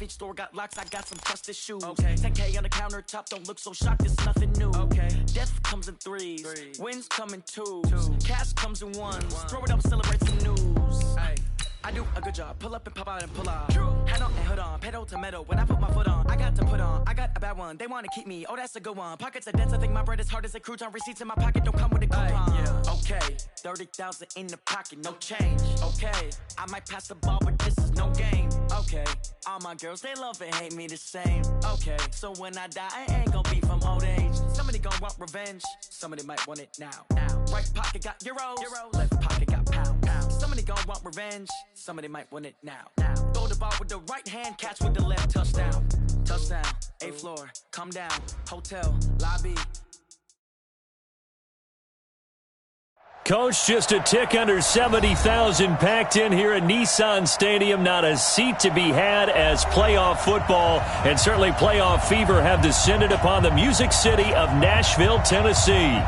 off each store, got locks, I got some trusted shoes. Okay. 10K on the countertop, don't look so shocked, it's nothing new. Okay. Death comes in threes. Wins come in twos. Cash comes in ones. Throw it up, celebrate some news. Ay. I do a good job, pull up and pop out and pull off. Head on and hood on, pedal to metal. When I put my foot on, I got to put on. I got a bad one, they want to keep me. Oh, that's a good one. Pockets are dense, I think my bread is hard as a crouton. Receipts in my pocket don't come with a coupon. Yeah. Okay, 30,000 in the pocket, no change. Okay, I might pass the ball, but this is no game. Okay, all my girls, they love and hate me the same. Okay, so when I die, I ain't gonna be from old age. Somebody gon' want revenge, somebody might want it now. Right pocket got euros, left pocket got pounds. Somebody gon' want revenge, somebody might want it now. Throw the ball with the right hand, catch with the left, touchdown. Touchdown, 8th floor, come down, hotel, lobby. Coach, just a tick under 70,000 packed in here at Nissan Stadium. Not a seat to be had as playoff football and certainly playoff fever have descended upon the Music City of Nashville, Tennessee.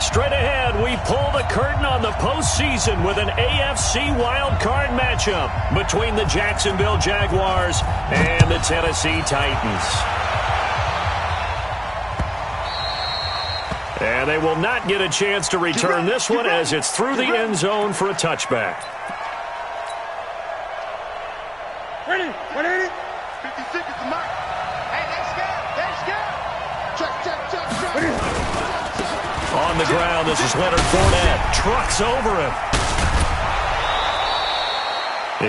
Straight ahead, we pull the curtain on the postseason with an AFC wildcard matchup between the Jacksonville Jaguars and the Tennessee Titans. And they will not get a chance to return this one as it's through the end zone for a touchback. Ready? 56 is the mark. Hey, let's go. Check. On the ground, this is Leonard Fournette. Trucks over him.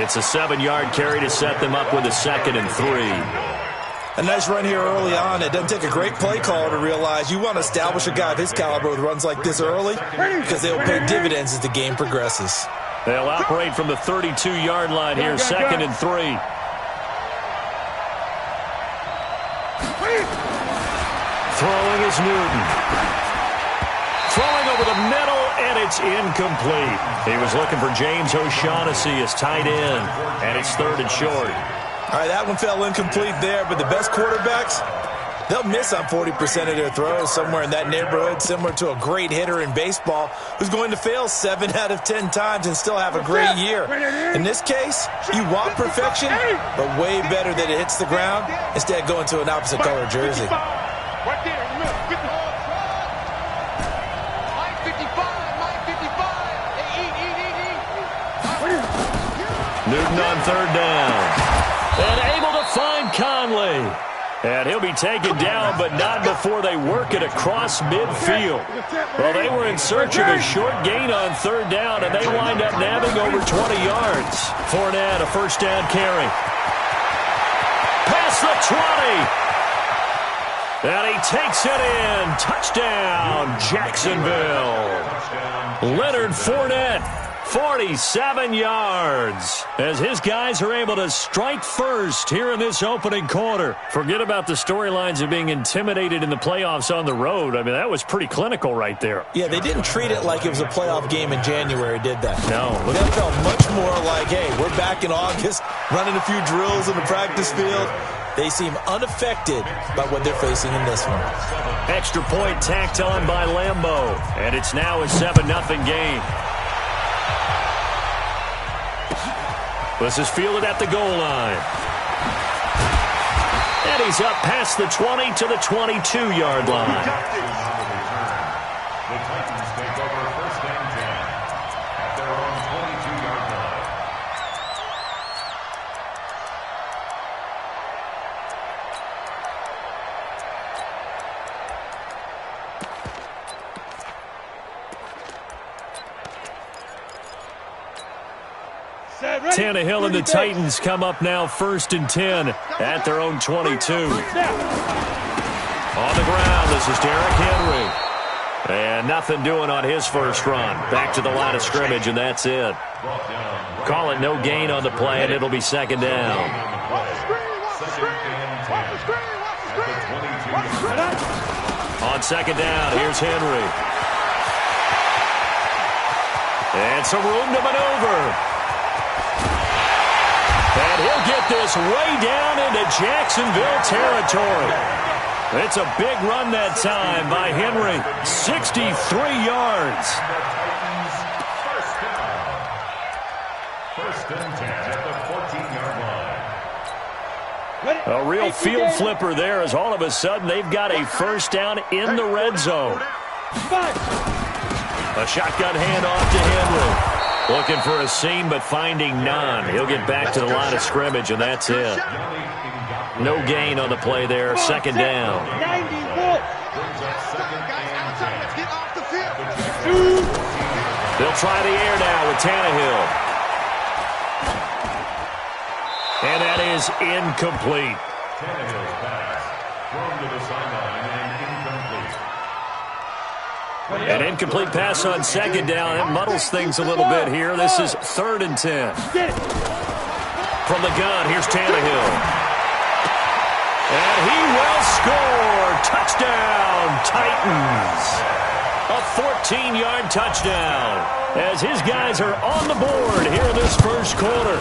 It's a 7-yard carry to set them up with a 2nd and 3. A nice run here early on. It doesn't take a great play caller to realize you want to establish a guy of his caliber with runs like this early because they'll pay dividends as the game progresses. They'll operate from the 32-yard line here, 2nd and 3. Throwing is Newton. Throwing over the middle, and it's incomplete. He was looking for James O'Shaughnessy as tight end, and it's 3rd and short. All right, that one fell incomplete there, but the best quarterbacks, they'll miss on 40% of their throws, somewhere in that neighborhood, similar to a great hitter in baseball who's going to fail 7 out of 10 times and still have a great year. In this case, you want perfection, but way better that it hits the ground instead of going to an opposite color jersey. Right there in the middle. Get the ball. Line 55. Newton on 3rd down. And able to find Conley. And he'll be taken down, but not before they work it across midfield. Well, they were in search of a short gain on 3rd down, and they wind up nabbing over 20 yards. Fournette, a 1st down carry. Past the 20. And he takes it in. Touchdown, Jacksonville. Leonard Fournette, 47 yards, as his guys are able to strike first here in this opening quarter. Forget about the storylines of being intimidated in the playoffs on the road. I mean, that was pretty clinical right there. Yeah, they didn't treat it like it was a playoff game in January, did they? No. That felt much more like, hey, we're back in August, running a few drills in the practice field. They seem unaffected by what they're facing in this one. Extra point tacked on by Lambeau, and it's now a 7-0 game. This is fielded at the goal line. And he's up past the 20 to the 22-yard line. The Titans take over 1st and 10 at their own 22-yard line. Tannehill and the Titans come up now 1st and 10 at their own 22. On the ground, this is Derrick Henry. And nothing doing on his first run. Back to the line of scrimmage, and that's it. Call it no gain on the play, and it'll be 2nd down. On 2nd down, here's Henry. And some room to maneuver. And he'll get this way down into Jacksonville territory. It's a big run that time by Henry. 63 yards. First and 10 at the 14-yard line. A real field flipper there as all of a sudden they've got a first down in the red zone. A shotgun handoff to Henry. Looking for a seam but finding none. He'll get back to the line of scrimmage, and that's it. No gain on the play there. Second down. They'll try the air now with Tannehill. And that is incomplete. Tannehill's pass thrown to the sideline and incomplete. An incomplete pass on second down. It muddles things a little bit here. This is 3rd and 10. From the gun, here's Tannehill. And he will score. Touchdown, Titans. A 14-yard touchdown as his guys are on the board here in this first quarter.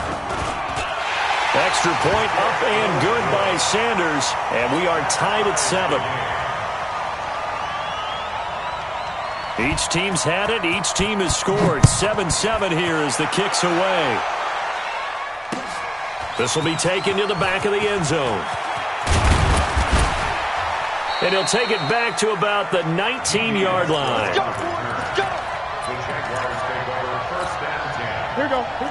Extra point up and good by Sanders, and we are tied at 7. Each team's had it. Each team has scored. 7-7 here as the kick's away. This will be taken to the back of the end zone. And he'll take it back to about the 19-yard line.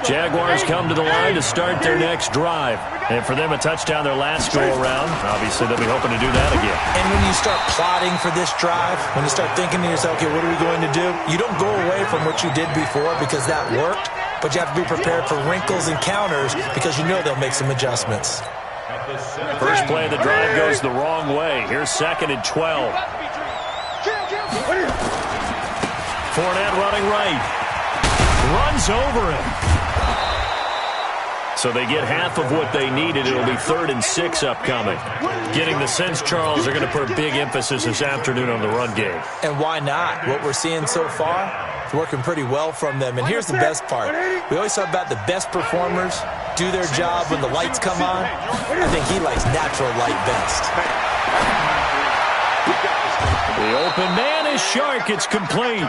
Jaguars come to the line to start their next drive. And for them, a touchdown their last go-around. Obviously, they'll be hoping to do that again. And when you start plotting for this drive, when you start thinking to yourself, okay, what are we going to do? You don't go away from what you did before because that worked, but you have to be prepared for wrinkles and counters because you know they'll make some adjustments. First play of the drive goes the wrong way. Here's 2nd and 12. Fournette running right. Runs over him. So they get half of what they needed. It'll be 3rd and 6 upcoming. Getting the sense, Charles, they're going to put a big emphasis this afternoon on the run game. And why not? What we're seeing so far is working pretty well from them. And here's the best part. We always talk about the best performers do their job when the lights come on. I think he likes natural light best. The open man is Shark. It's complete.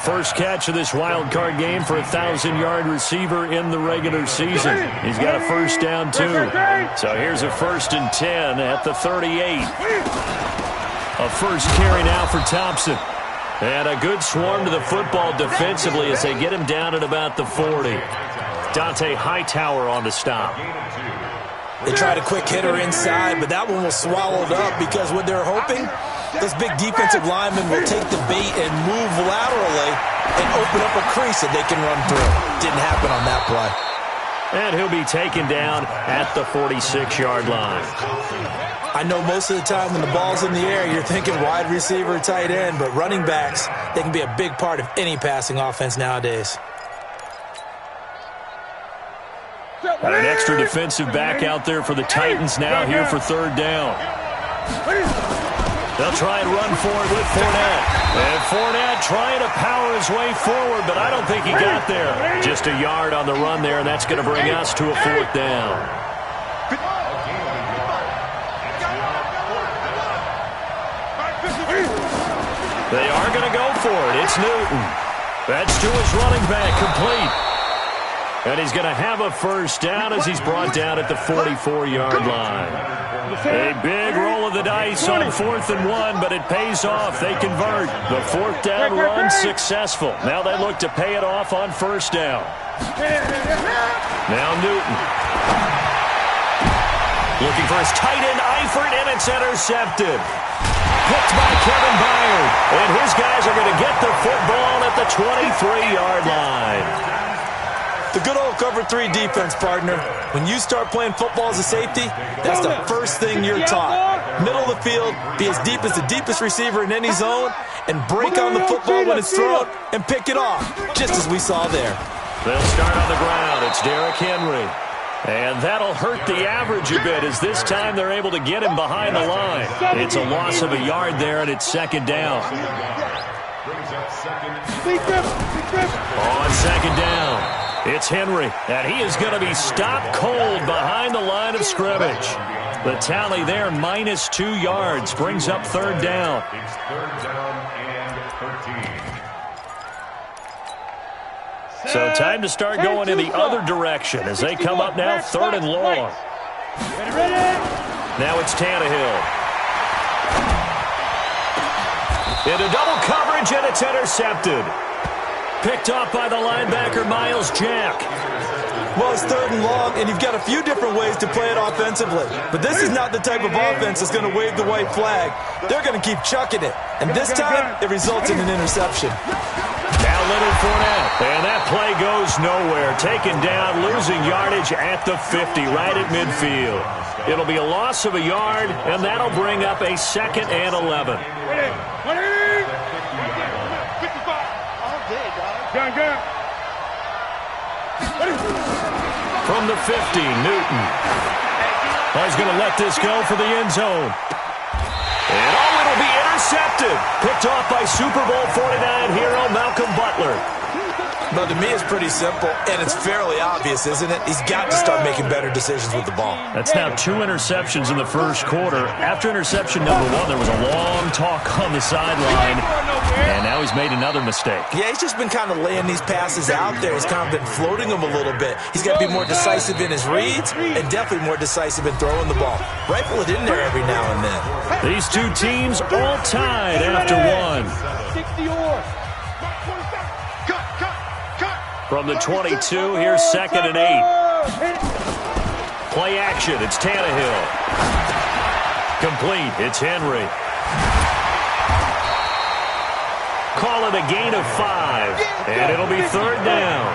First catch of this wild card game for a 1,000-yard receiver in the regular season. He's got a first down, too. So here's a 1st and 10 at the 38. A first carry now for Thompson. And a good swarm to the football defensively as they get him down at about the 40. Dante Hightower on the stop. They tried a quick hitter inside, but that one was swallowed up because what they're hoping, those big defensive linemen will take the bait and move laterally and open up a crease that they can run through. Didn't happen on that play. And he'll be taken down at the 46-yard line. I know most of the time when the ball's in the air, you're thinking wide receiver, tight end, but running backs, they can be a big part of any passing offense nowadays. Got an extra defensive back out there for the Titans now here for 3rd down. They'll try and run forward with Fournette. And Fournette trying to power his way forward, but I don't think he got there. Just a yard on the run there, and that's going to bring us to a 4th down. They are going to go for it. It's Newton. That's to his running back, complete. And he's going to have a first down as he's brought down at the 44-yard line. A big roll of the dice on 4th and 1, but it pays off. They convert. The 4th down run successful. Now they look to pay it off on 1st down. Now Newton. Looking for his tight end, Eifert, and it's intercepted. Picked by Kevin Byard. And his guys are going to get the football at the 23-yard line. The good old cover 3 defense, partner. When you start playing football as a safety, that's the first thing you're taught. Middle of the field, be as deep as the deepest receiver in any zone, and break on the football when it's thrown and pick it off, just as we saw there. They'll start on the ground. It's Derrick Henry. And that'll hurt the average a bit as this time they're able to get him behind the line. It's a loss of a yard there, and it's 2nd down. On 2nd down. It's Henry, and he is going to be stopped cold behind the line of scrimmage. The tally there, -2 yards, brings up 3rd down. It's 3rd down and 13. So time to start going in the other direction as they come up now 3rd and long. Ready? Now it's Tannehill. Into double coverage, and it's intercepted. Picked off by the linebacker, Miles Jack. Well, it's 3rd and long, and you've got a few different ways to play it offensively. But this is not the type of offense that's going to wave the white flag. They're going to keep chucking it. And this time, it results in an interception. Now Leonard Fournette. And that play goes nowhere. Taken down, losing yardage at the 50, right at midfield. It'll be a loss of a yard, and that'll bring up a 2nd and 11. From the 50, Newton. He's going to let this go for the end zone. And it'll be intercepted. Picked off by Super Bowl 49 hero Malcolm Butler. But to me, it's pretty simple, and it's fairly obvious, isn't it? He's got to start making better decisions with the ball. That's now 2 interceptions in the first quarter. After interception number 1, there was a long talk on the sideline, and now he's made another mistake. Yeah, he's just been kind of laying these passes out there. He's kind of been floating them a little bit. He's got to be more decisive in his reads and definitely more decisive in throwing the ball. Rifle it in there every now and then. These two teams all tied after 1. From the 22, here's 2nd and 8. Play action, it's Tannehill. Complete, it's Henry. Call it a gain of 5, and it'll be 3rd down.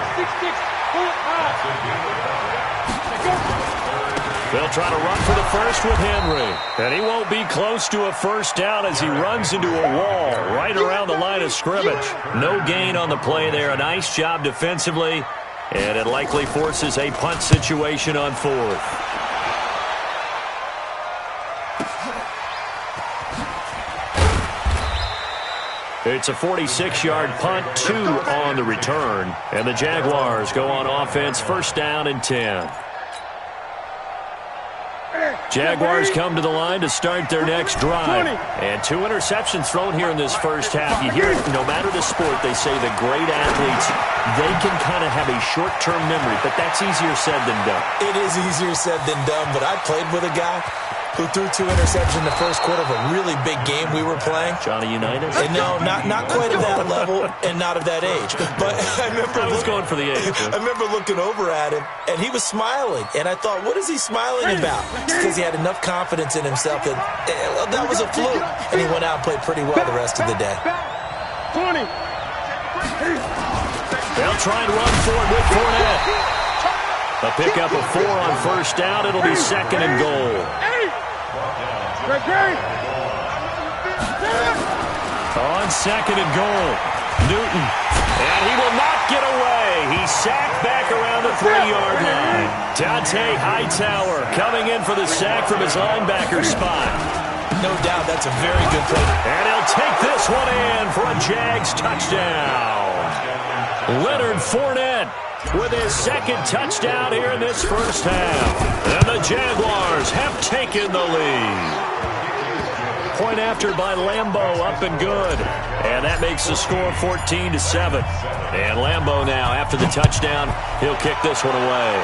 They'll try to run for the first with Henry. And he won't be close to a first down as he runs into a wall right around the line of scrimmage. No gain on the play there. A nice job defensively. And it likely forces a punt situation on 4th. It's a 46-yard punt, 2 on the return. And the Jaguars go on offense, 1st down and 10. Jaguars come to the line to start their next drive. And 2 interceptions thrown here in this first half. You hear it, no matter the sport, they say the great athletes, they can kind of have a short-term memory, but that's easier said than done. It is easier said than done, but I played with a guy who threw 2 interceptions in the first quarter of a really big game we were playing. Johnny Unitas? And no, not quite at that level and not of that age. But I was going for the age. I remember looking over at him, and he was smiling. And I thought, what is he smiling about? It's because he had enough confidence in himself that that was a fluke. And he went out and played pretty well the rest of the day. 20. They'll try and run for it with Fournette. A pickup of 4 on 1st down. It'll be 2nd and goal. On 2nd and goal, Newton. And he will not get away. He's sacked back around the 3-yard line. Dante Hightower coming in for the sack from his linebacker spot. No doubt, that's a very good play. And he'll take this one in for a Jags touchdown. Leonard Fournette with his 2nd touchdown here in this first half. And the Jaguars have taken the lead. Point after by Lambeau, up and good. And that makes the score 14-7. And Lambeau now, after the touchdown, he'll kick this one away.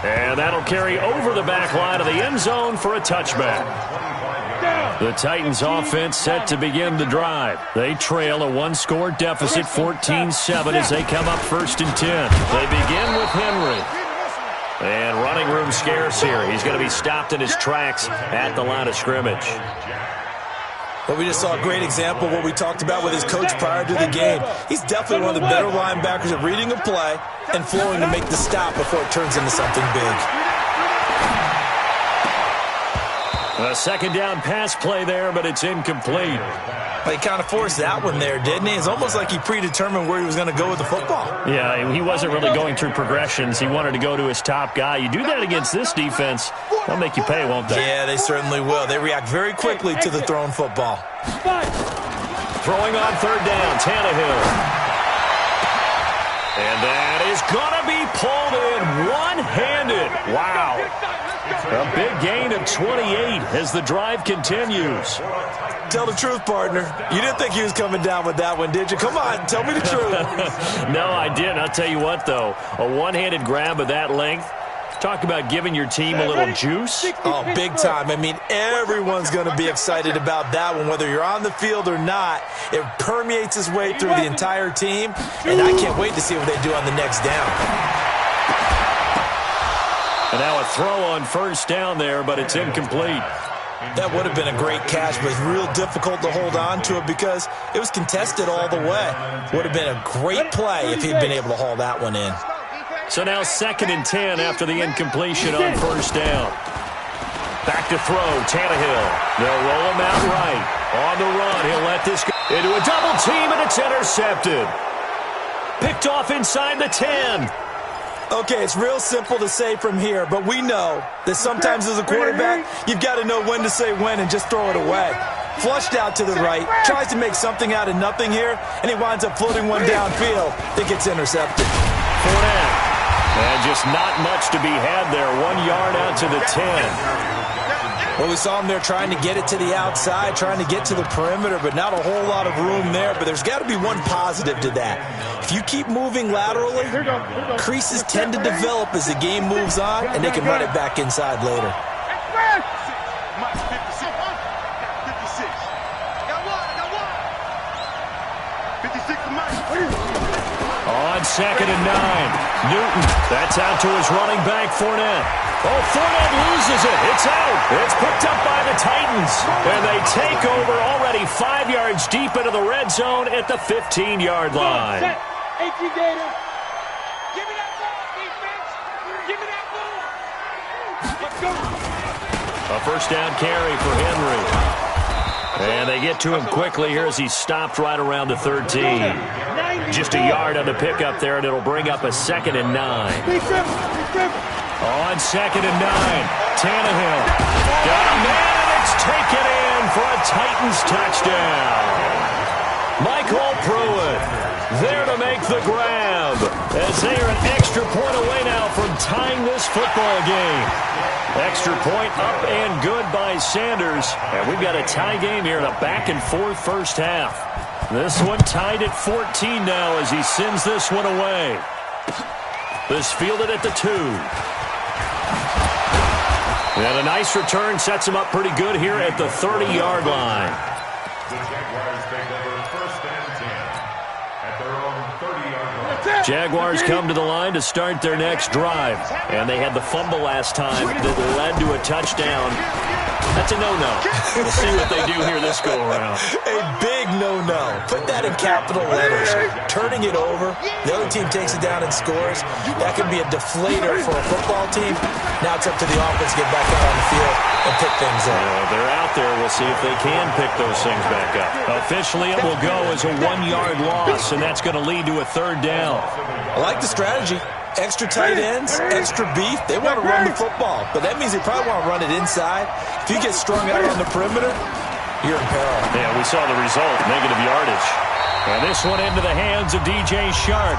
And that'll carry over the back line of the end zone for a touchback. The Titans offense set to begin the drive. They trail a 1-score deficit, 14-7, as they come up 1st and 10. They begin with Henry. And running room scarce here. He's going to be stopped in his tracks at the line of scrimmage. But we just saw a great example of what we talked about with his coach prior to the game. He's definitely one of the better linebackers at reading a play and flowing to make the stop before it turns into something big. A 2nd down pass play there, but it's incomplete. He kind of forced that one there, didn't he? It's almost like he predetermined where he was going to go with the football. Yeah, he wasn't really going through progressions. He wanted to go to his top guy. You do that against this defense, they'll make you pay, won't they? Yeah, they certainly will. They react very quickly to the thrown football. Throwing on 3rd down, Tannehill. And that is going to be pulled in one-handed. Wow. A big gain of 28 as the drive continues. Tell the truth, partner. You didn't think he was coming down with that one, did you? Come on, tell me the truth. No, I didn't. I'll tell you what, though. A one-handed grab of that length, Talk about giving your team a little juice. Oh, big time. I mean, everyone's going to be excited about that one, whether you're on the field or not. It permeates its way through the entire team, and I can't wait to see what they do on the next down. And now a throw on first down there, but it's incomplete. That would have been a great catch, but it's real difficult to hold on to it because it was contested all the way. Would have been a great play if he'd been able to haul that one in. So now 2nd and 10 after the incompletion on first down. Back to throw, Tannehill. They'll roll him out right. On the run, he'll let this go into a double team, and it's intercepted. Picked off inside the 10. Okay, it's real simple to say from here, but we know that sometimes as a quarterback, you've got to know when to say when and just throw it away. Flushed out to the right, tries to make something out of nothing here, and he winds up floating one downfield that gets intercepted. Fournette. And just not much to be had there. 1 yard out to the 10. Well, we saw him there trying to get it to the outside, trying to get to the perimeter, but not a whole lot of room there. But there's got to be one positive to that. If you keep moving laterally, creases tend to develop as the game moves on, and they can run it back inside later. On 2nd and 9. Newton. That's out to his running back, Fournette. Oh, Fournette loses it. It's out. It's picked up by the Titans. And they take over already 5 yards deep into the red zone at the 15-yard line. Give me that ball, defense. Give me that ball. Let's go. A first down carry for Henry. And they get to him quickly here as he's stopped right around the 13. Just a yard on the pickup there, and it'll bring up a 2nd and 9. On 2nd and 9, Tannehill. Got a man, and it's taken in for a Titans touchdown. Michael Pruitt there to make the grab as they are an extra point away now from tying this football game. Extra point up and good by Sanders. And we've got a tie game here in a back-and-forth first half. This one tied at 14 now as he sends this one away. This fielded at the 2. And a nice return sets him up pretty good here at the 30-yard line. The Jaguars take over 1st and 10 at their own 30-yard line. Jaguars come to the line to start their next drive. And they had the fumble last time that led to a touchdown. That's a no-no. We'll see what they do here this go-around. A big no-no. Put that in capital letters. Turning it over, the other team takes it down and scores. That can be a deflator for a football team. Now it's up to the offense to get back out on the field and pick things up. They're out there. We'll see if they can pick those things back up. Officially, it will go as a 1-yard loss, and that's going to lead to a 3rd down. I like the strategy. Extra tight ends, extra beef. They want to run the football, but that means they probably want to run it inside. If you get strung out on the perimeter, you're in peril. Yeah, we saw the result, negative yardage. And this one into the hands of DJ Shark.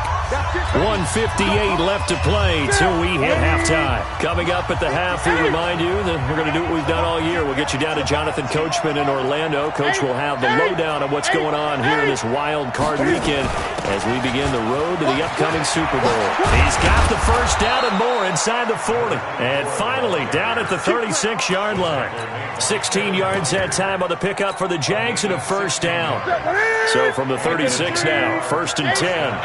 1:58 left to play till we hit halftime. Coming up at the half, we remind you that we're going to do what we've done all year. We'll get you down to Jonathan Coachman in Orlando. Coach will have the lowdown of what's going on here in this wild card weekend as we begin the road to the upcoming Super Bowl. He's got the first down and more inside the 40. And finally down at the 36-yard line. 16 yards that time on the pickup for the Jags and a first down. So from the 36 now, 1st and 10.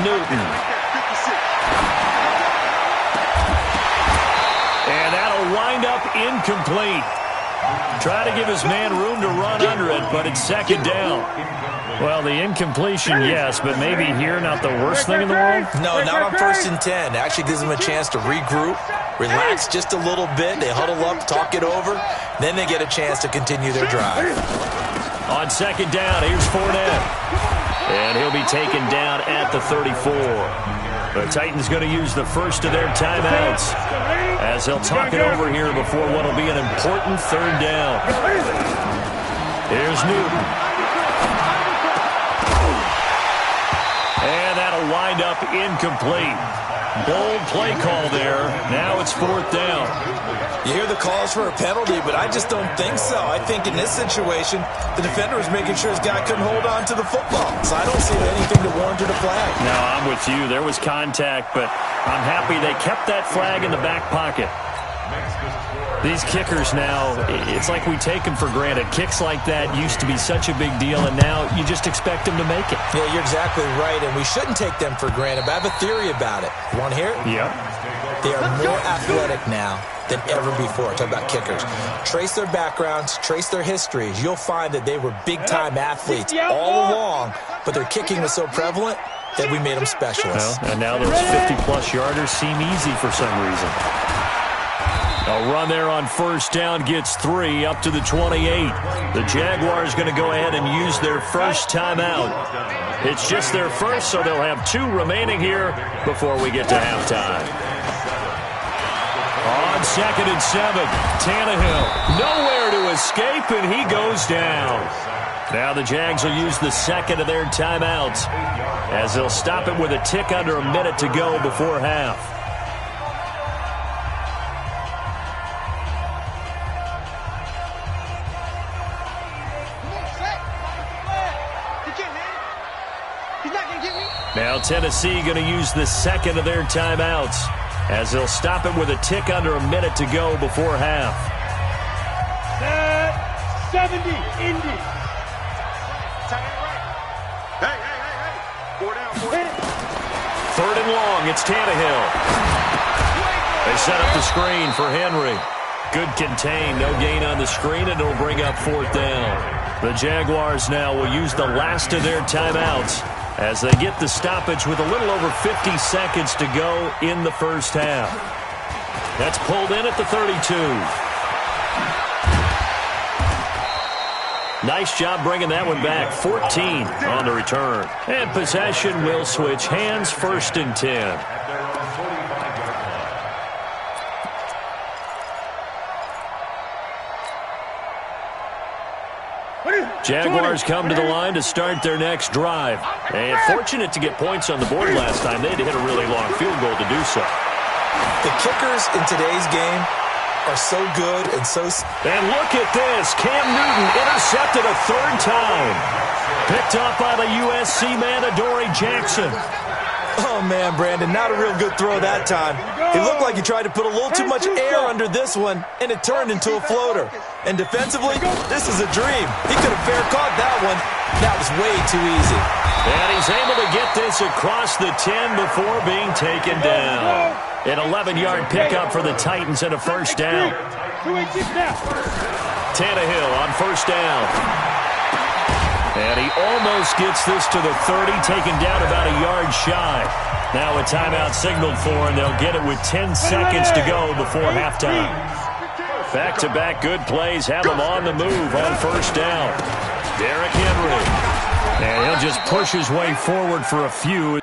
Newton. And that'll wind up incomplete. Try to give his man room to run under it, but it's 2nd down. Well, the incompletion, yes, but maybe here not the worst thing in the world? No, not on 1st and 10. Actually gives them a chance to regroup, relax just a little bit. They huddle up, talk it over. Then they get a chance to continue their drive. On 2nd down, here's Fournette. And he'll be taken down at the 34. The Titans going to use the first of their timeouts as they'll talk it over here before what will be an important 3rd down. Here's Newton. And that'll wind up incomplete. Bold play call there. Now it's 4th down. You hear the calls for a penalty, but I just don't think so. I think in this situation, the defender was making sure his guy couldn't hold on to the football. So I don't see anything that warranted a flag. No, I'm with you. There was contact, but I'm happy they kept that flag in the back pocket. These kickers now, it's like we take them for granted. Kicks like that used to be such a big deal, and now you just expect them to make it. Yeah, you're exactly right, and we shouldn't take them for granted, but I have a theory about it. You want to hear it? Yep. They are more athletic now than ever before. Talk about kickers. Trace their backgrounds, trace their histories. You'll find that they were big-time athletes all along, but their kicking was so prevalent that we made them specialists. Well, and now those 50-plus yarders seem easy for some reason. A run there on 1st down gets 3 up to the 28. The Jaguars going to go ahead and use their first timeout. It's just their first, so they'll have 2 remaining here before we get to halftime. On 2nd and 7, Tannehill nowhere to escape, and he goes down. Now the Jags will use the second of their timeouts as they'll stop it with a tick under a minute to go before half. Now Tennessee going to use the second of their timeouts as they'll stop it with a tick under a minute to go before half. 70, Indy. Hey. 4 down. 3rd and long, it's Tannehill. They set up the screen for Henry. Good contain, no gain on the screen, and it'll bring up 4th down. The Jaguars now will use the last of their timeouts as they get the stoppage with a little over 50 seconds to go in the first half. That's pulled in at the 32. Nice job bringing that one back. 14 on the return. And possession will switch hands, 1st and 10. Jaguars come to the line to start their next drive. And fortunate to get points on the board last time. They had to hit a really long field goal to do so. The kickers in today's game are so good and so... And look at this. Cam Newton intercepted a 3rd time. Picked up by the USC man, Adoree Jackson. Oh, man, Brandon, not a real good throw that time. It looked like he tried to put a little too much air under this one, and it turned into a floater. And defensively, this is a dream. He could have fair caught that one. That was way too easy. And he's able to get this across the 10 before being taken down. An 11-yard pickup for the Titans and a 1st down. Tannehill on 1st down. And he almost gets this to the 30, taken down about a yard shy. Now a timeout signaled for, and they'll get it with 10 seconds to go before halftime. Back-to-back good plays have him on the move on 1st down. Derrick Henry. And he'll just push his way forward for a few.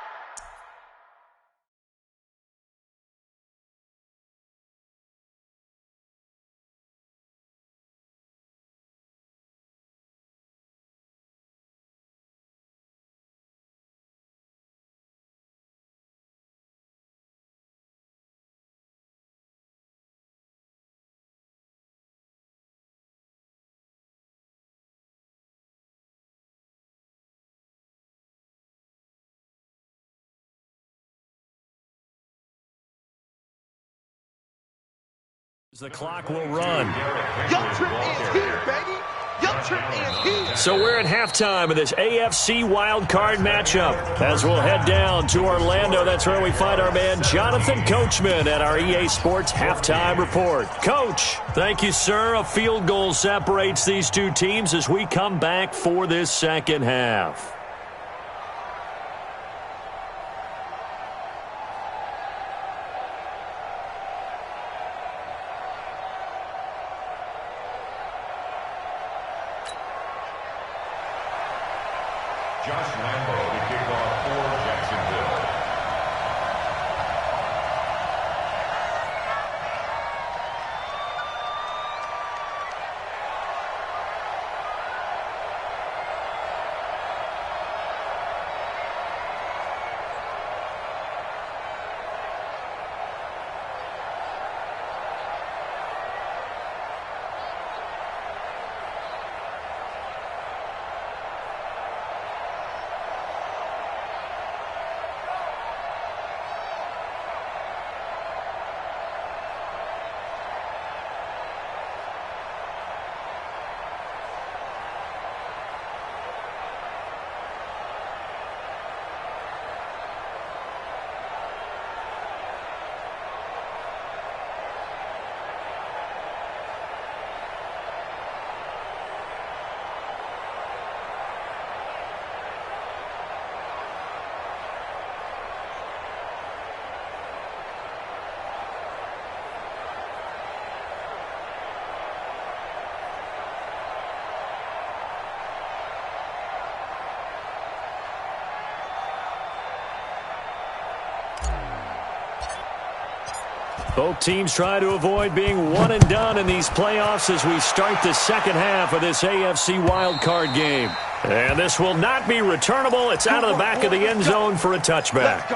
The clock will run. Young Trip is here, baby. Young Trip is here. So we're at halftime of this AFC wildcard matchup. As we'll head down to Orlando, that's where we find our man Jonathan Coachman at our EA Sports Halftime Report. Coach, thank you, sir. A field goal separates these two teams as we come back for this second half. Josh Lambo to kick off for Jacksonville. Both teams try to avoid being one and done in these playoffs as we start the second half of this AFC wildcard game. And this will not be returnable. It's out of the back of the end zone for a touchback.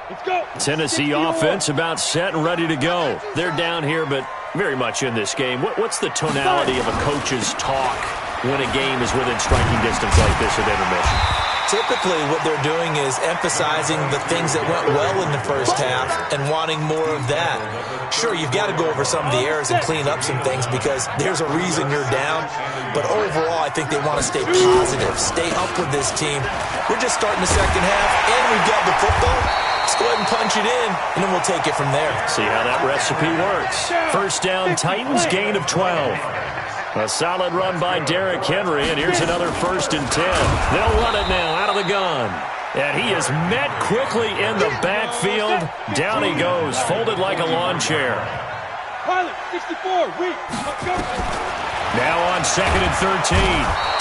Let's go. Tennessee offense about set and ready to go. They're down here, but very much in this game. What's the tonality of a coach's talk when a game is within striking distance like this at intermission? Typically, what they're doing is emphasizing the things that went well in the first half and wanting more of that. Sure, you've got to go over some of the errors and clean up some things because there's a reason you're down. But overall, I think they want to stay positive, stay up with this team. We're just starting the second half, and we've got the football. Let's go ahead and punch it in, and then we'll take it from there. See how that recipe works. First down, Titans, gain of 12. A solid run by Derrick Henry, and here's another 1st and 10. They'll run it now out of the gun. And he is met quickly in the backfield. Down he goes, folded like a lawn chair. Pilot, 64, weak. Let's go. Now on 2nd and 13.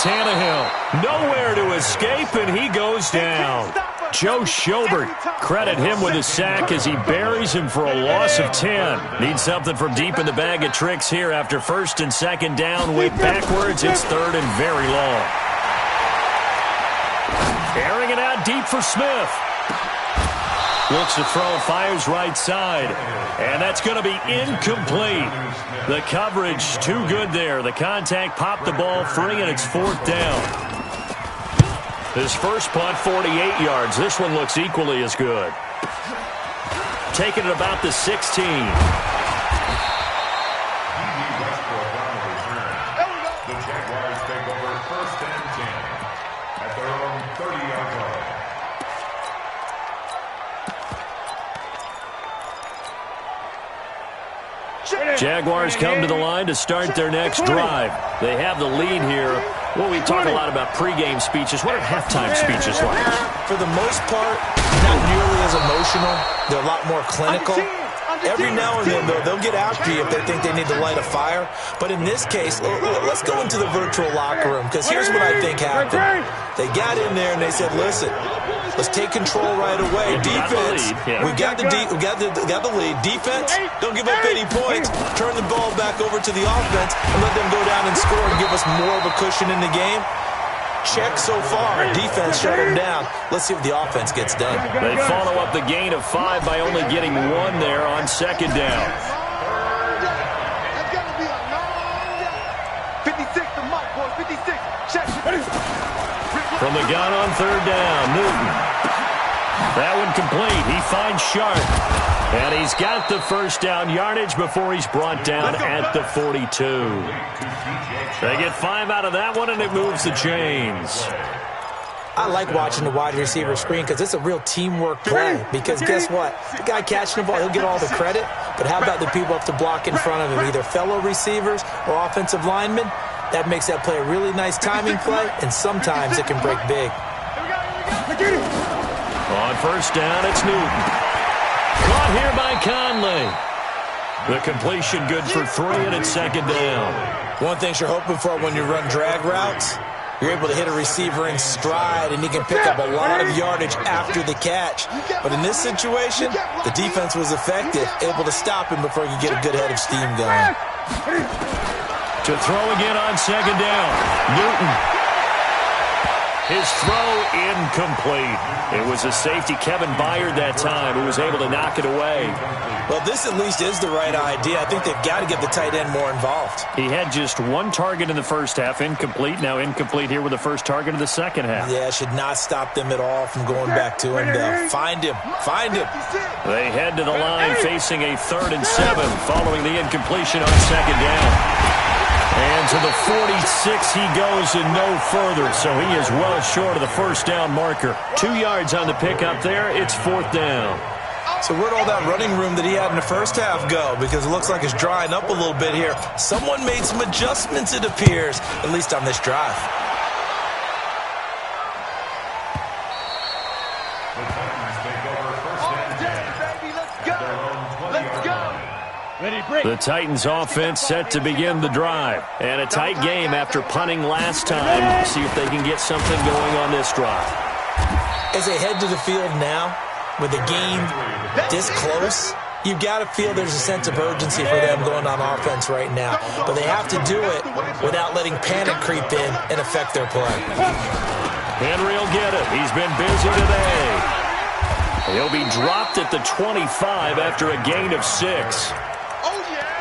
Tannehill, nowhere to escape, and he goes down. Joe Schobert, credit him with a sack as he buries him for a loss of 10. Needs something from deep in the bag of tricks here after 1st and 2nd down. Went backwards. It's 3rd and very long. Airing it out deep for Smith. Looks to throw, fires right side. And that's going to be incomplete. The coverage too good there. The contact popped the ball free, and it's 4th down. His first punt, 48 yards. This one looks equally as good. Taking it about the 16. The Jaguars take over 1st and 10 at their own 30-yard line. Jaguars come to the line to start their next drive. They have the lead here. Well, we talk a lot about pregame speeches. What are halftime speeches like? For the most part, not nearly as emotional. They're a lot more clinical. Every now and then, though, they'll get after you if they think they need to light a fire. But in this case, let's go into the virtual locker room, because here's what I think happened. They got in there and they said, listen, let's take control right away. Defense, we got the lead. Defense, don't give up any points. Turn the ball back over to the offense and let them go down and score and give us more of a cushion in the game. Check so far. Defense shut them down. Let's see what the offense gets done. They follow up the gain of 5 by only getting 1 there on 2nd down. 56 to Mike, boys. 56. Check. From the gun on 3rd down, Newton. That one complete. He finds Sharp. And he's got the 1st down yardage before he's brought down at the 42. They get 5 out of that one, and it moves the chains. I like watching the wide receiver screen because it's a real teamwork play. Because guess what? The guy catching the ball, he'll get all the credit. But how about the people up to block in front of him, either fellow receivers or offensive linemen? That makes that play a really nice timing play, and sometimes it can break big. On 1st down, it's Newton. Caught here by Conley. The completion good for 3, and it's 2nd down. One thing you're hoping for when you run drag routes, you're able to hit a receiver in stride, and he can pick up a lot of yardage after the catch. But in this situation, the defense was effective, able to stop him before he could get a good head of steam going. To throw again on 2nd down, Newton. His throw incomplete. It was a safety, Kevin Byard, that time, who was able to knock it away. Well, this at least is the right idea. I think they've got to get the tight end more involved. He had just 1 target in the first half, incomplete. Now incomplete here with the first target of the second half. Yeah, should not stop them at all from going back to him. Find him. Find him. They head to the line facing a 3rd and 7 following the incompletion on 2nd down. And to the 46 he goes and no further, so he is well short of the 1st down marker. 2 yards on the pickup there. It's 4th down. So where'd all that running room that he had in the first half go? Because it looks like it's drying up a little bit here. Someone made some adjustments, it appears, at least on this drive. The Titans take over 1st and 10 at their own 20-yard line. The Titans offense set to begin the drive. And a tight game after punting last time. See if they can get something going on this drive. As they head to the field now, with the game this close, you've got to feel there's a sense of urgency for them going on offense right now. But they have to do it without letting panic creep in and affect their play. Henry will get it. He's been busy today. He'll be dropped at the 25 after a gain of 6.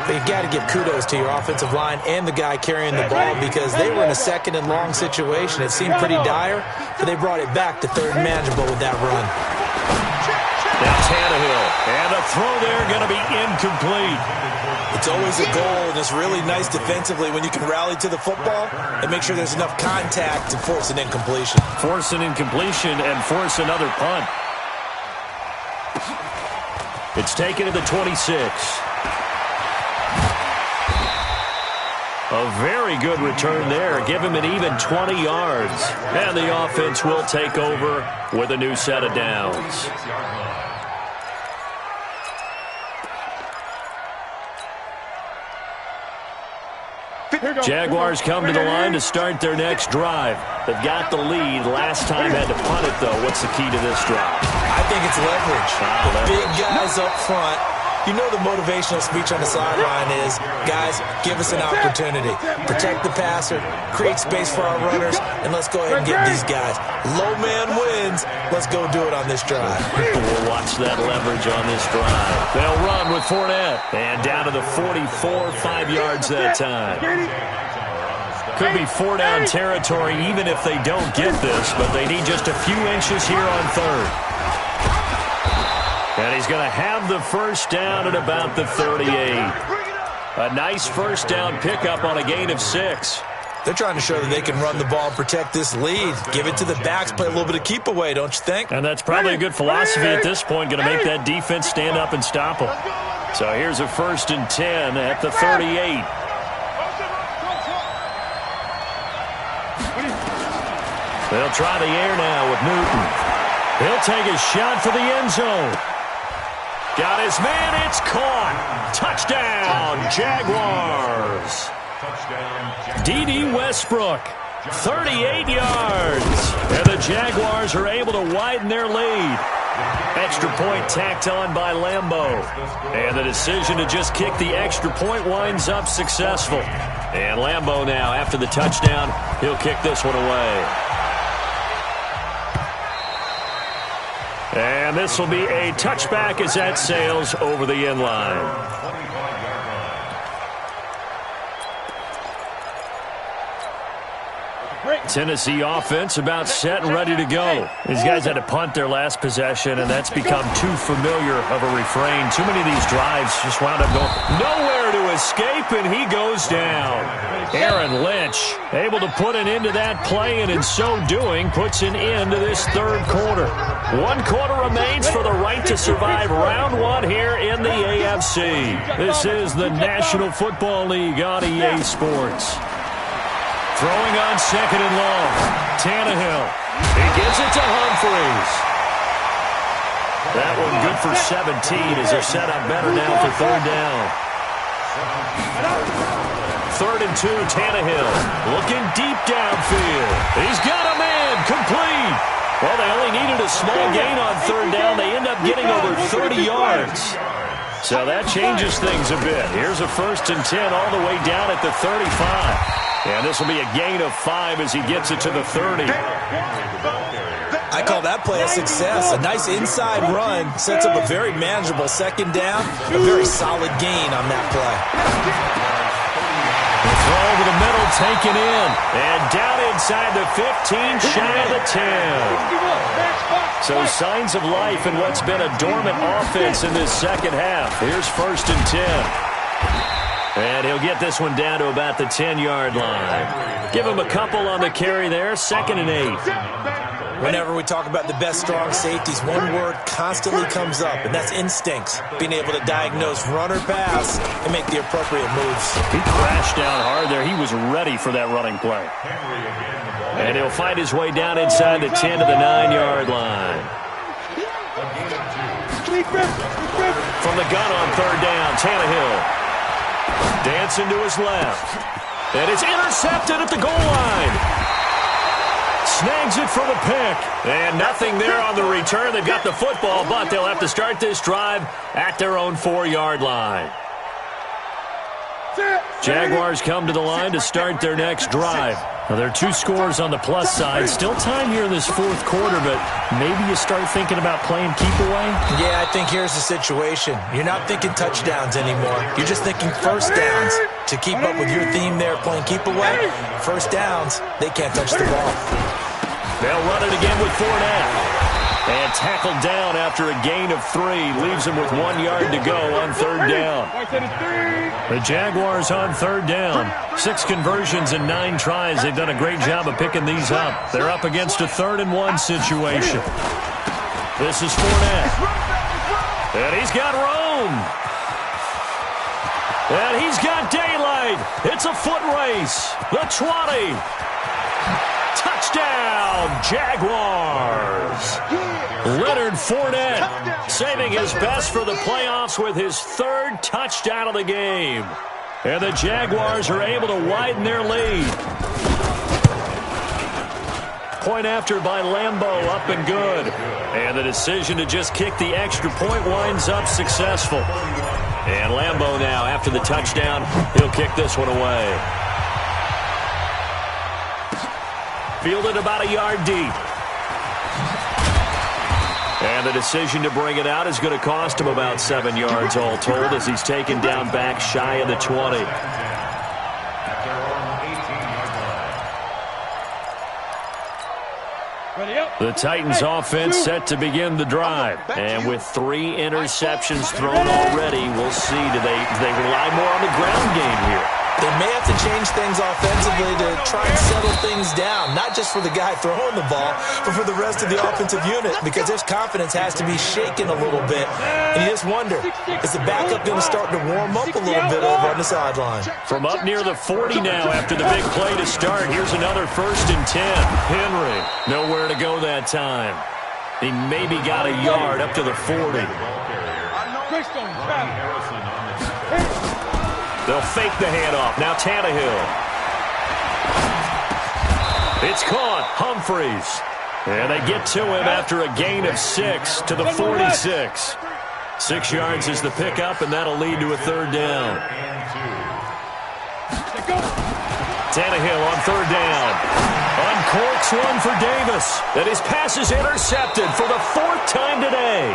But you've got to give kudos to your offensive line and the guy carrying the ball because they were in a second and long situation. It seemed pretty dire, but they brought it back to third and manageable with that run. Now Tannehill, and a throw there going to be incomplete. It's always a goal, and it's really nice defensively when you can rally to the football and make sure there's enough contact to force an incompletion. Force an incompletion and force another punt. It's taken to the 26. A very good return there. Give him an even 20 yards. And the offense will take over with a new set of downs. Jaguars come to the line to start their next drive. They've got the lead. Last time had to punt it, though. What's the key to this drive? I think it's leverage. The big guys up front. You know the motivational speech on the sideline is, guys, give us an opportunity. Protect the passer, create space for our runners, and let's go ahead and get these guys. Low man wins. Let's go do it on this drive. We'll watch that leverage on this drive. They'll run with Fournette. And down to the 44, 5 yards that time. Could be 4-down territory even if they don't get this, but they need just a few inches here on third. And he's going to have the first down at about the 38. A nice first down pickup on a gain of 6. They're trying to show that they can run the ball and protect this lead. Give it to the backs, play a little bit of keep away, don't you think? And that's probably a good philosophy at this point, going to make that defense stand up and stop them. So here's a 1st and 10 at the 38. They'll try the air now with Newton. He'll take a shot for the end zone. Got his man, it's caught. Touchdown, Jaguars. D.D. Westbrook, 38 yards. And the Jaguars are able to widen their lead. Extra point tacked on by Lambeau. And the decision to just kick the extra point winds up successful. And Lambeau now, after the touchdown, he'll kick this one away. And this will be a touchback as that sails over the end line. Tennessee offense about set and ready to go. These guys had to punt their last possession, and that's become too familiar of a refrain. Too many of these drives just wound up going nowhere to escape, and he goes down. Aaron Lynch able to put an end to that play, and in so doing puts an end to this third quarter. 1 quarter remains for the right to survive round 1 here in the AFC. This is the National Football League on EA Sports. Throwing on 2nd and long. Tannehill. He gives it to Humphries. That one good for 17 as they're set up better now for 3rd down. 3rd and 2, Tannehill. Looking deep downfield. He's got a man. Complete. Well, they only needed a small gain on 3rd down. They end up getting over 30 yards. So that changes things a bit. Here's a 1st and 10 all the way down at the 35. And this will be a gain of 5 as he gets it to the 30. I call that play a success. A nice inside run sets up a very manageable 2nd down. A very solid gain on that play. The throw over the middle, taken in. And down inside the 15, shy of the 10. So signs of life in what's been a dormant offense in this second half. Here's 1st and 10. And he'll get this one down to about the 10-yard line. Give him a couple on the carry there, 2nd and 8. Whenever we talk about the best strong safeties, one word constantly comes up, and that's instincts. Being able to diagnose run or pass and make the appropriate moves. He crashed down hard there. He was ready for that running play. And he'll find his way down inside the 10 to the 9-yard line. From the gun on 3rd down, Tannehill. Dancing to his left. And it's intercepted at the goal line. Snagged runs it for the pick. And nothing there on the return. They've got the football, but they'll have to start this drive at their own 4-yard line. Jaguars come to the line to start their next drive. Now, there are 2 scores on the plus side. Still time here in this fourth quarter, but maybe you start thinking about playing keep away? Yeah, I think here's the situation. You're not thinking touchdowns anymore. You're just thinking first downs. To keep up with your theme there, playing keep away, first downs, they can't touch the ball. They'll run it again with Fournette. And tackled down after a gain of 3. Leaves him with 1 yard to go on 3rd down. The Jaguars on 3rd down. 6 conversions and 9 tries. They've done a great job of picking these up. They're up against a 3rd and 1 situation. This is Fournette. And he's got room. And he's got daylight. It's a foot race. The 20. Touchdown, Jaguars. Leonard Fournette saving his best for the playoffs with his 3rd touchdown of the game. And the Jaguars are able to widen their lead. Point after by Lambeau, up and good. And the decision to just kick the extra point winds up successful. And Lambeau now, after the touchdown, he'll kick this one away. Fielded about a yard deep. And the decision to bring it out is going to cost him about 7 yards all told as he's taken down back shy of the 20. The Titans offense set to begin the drive. And with 3 interceptions thrown already, we'll see. Do they rely more on the ground game here? They may have to change things offensively to try and settle things down, not just for the guy throwing the ball, but for the rest of the offensive unit, because his confidence has to be shaken a little bit. And you just wonder, is the backup going to start to warm up a little bit over on the sideline? From up near the 40 now after the big play to start, here's another 1st and 10. Henry, nowhere to go that time. He maybe got a yard up to the 40. They'll fake the handoff. Now Tannehill. It's caught. Humphreys. And they get to him after a gain of 6 to the 46. 6 yards is the pickup, and that'll lead to a 3rd down. Tannehill on 3rd down. Uncorks one for Davis. And his pass is intercepted for the 4th time today.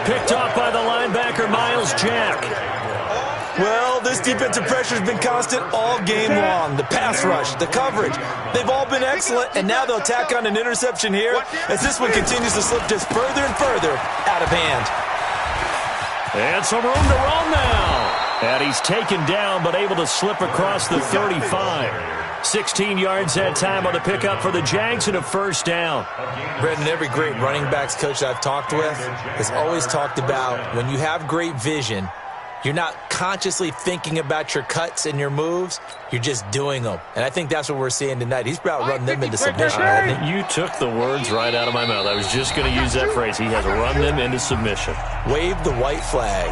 Picked off by the linebacker, Miles Jack. Well, this defensive pressure has been constant all game long. The pass rush, the coverage, they've all been excellent, and now they'll tack on an interception here as this one continues to slip just further and further out of hand. And some room to run now. And he's taken down but able to slip across the 35. 16 yards that time on the pickup for the Jags and a 1st down. Brendan, every great running backs coach I've talked with has always talked about when you have great vision, you're not consciously thinking about your cuts and your moves. You're just doing them. And I think that's what we're seeing tonight. He's about running them into submission, hasn't he? You took the words right out of my mouth. I was just going to use that phrase. He has run them into submission. Wave the white flag.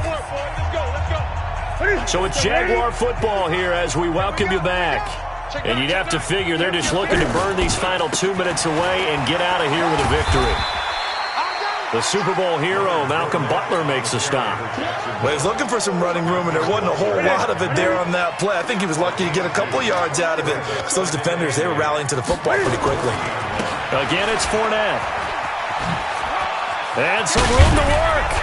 So it's Jaguar football here as we welcome you back. And you'd have to figure they're just looking to burn these final 2 minutes away and get out of here with a victory. The Super Bowl hero, Malcolm Butler, makes a stop. Well, he was looking for some running room, and there wasn't a whole lot of it there on that play. I think he was lucky to get a couple yards out of it. So those defenders, they were rallying to the football pretty quickly. Again, it's Fournette. And some room to work.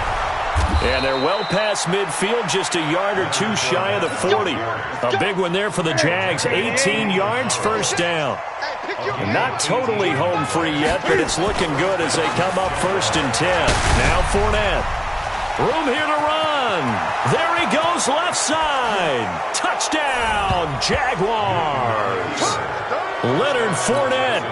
And they're well past midfield, just a yard or 2 shy of the 40. A big one there for the Jags. 18 yards, 1st down. Not totally home free yet, but it's looking good as they come up 1st and 10. Now Fournette. Room here to run. There he goes, left side. Touchdown, Jaguars. Leonard Fournette,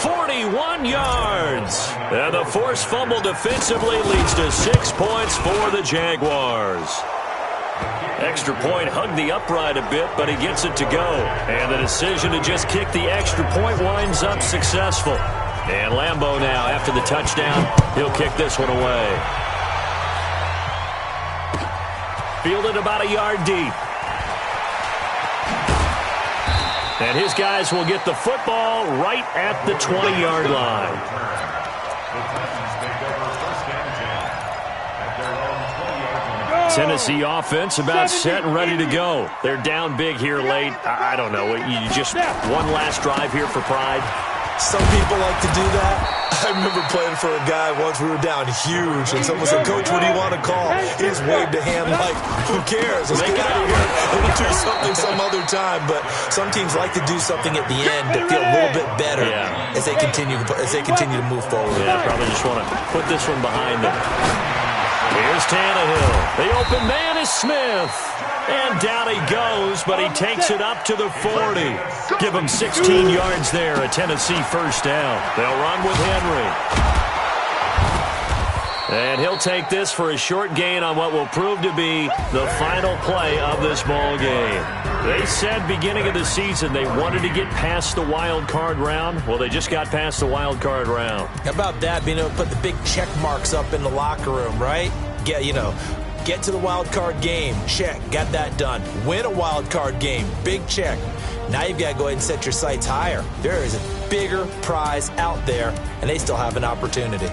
41 yards. And the forced fumble defensively leads to 6 points for the Jaguars. Extra point hugged the upright a bit, but he gets it to go. And the decision to just kick the extra point winds up successful. And Lambeau now, after the touchdown, he'll kick this one away. Fielded about a yard deep. And his guys will get the football right at the 20-yard line. The Titans take over first and 10 at their own 20-yard line. Tennessee offense about set and ready to go. They're down big here late. I don't know. You just one last drive here for pride. Some people like to do that. I remember playing for a guy once. We were down huge, and someone said, "Coach, what do you want to call?" He just waved a hand like, "Who cares? Let's get out of here. We'll do something some other time." But some teams like to do something at the end to feel a little bit better as they continue to move forward. Yeah, probably just want to put this one behind them. Here's Tannehill. The open man is Smith. And down he goes, but he takes it up to the 40. Give him 16 yards there, a Tennessee first down. They'll run with Henry. And he'll take this for a short gain on what will prove to be the final play of this ball game. They said beginning of the season they wanted to get past the wild card round. Well, they just got past the wild card round. How about that, being able to put the big check marks up in the locker room, right? Get to the wild card game. Check. Got that done. Win a wild card game. Big check. Now you've got to go ahead and set your sights higher. There is a bigger prize out there, and they still have an opportunity.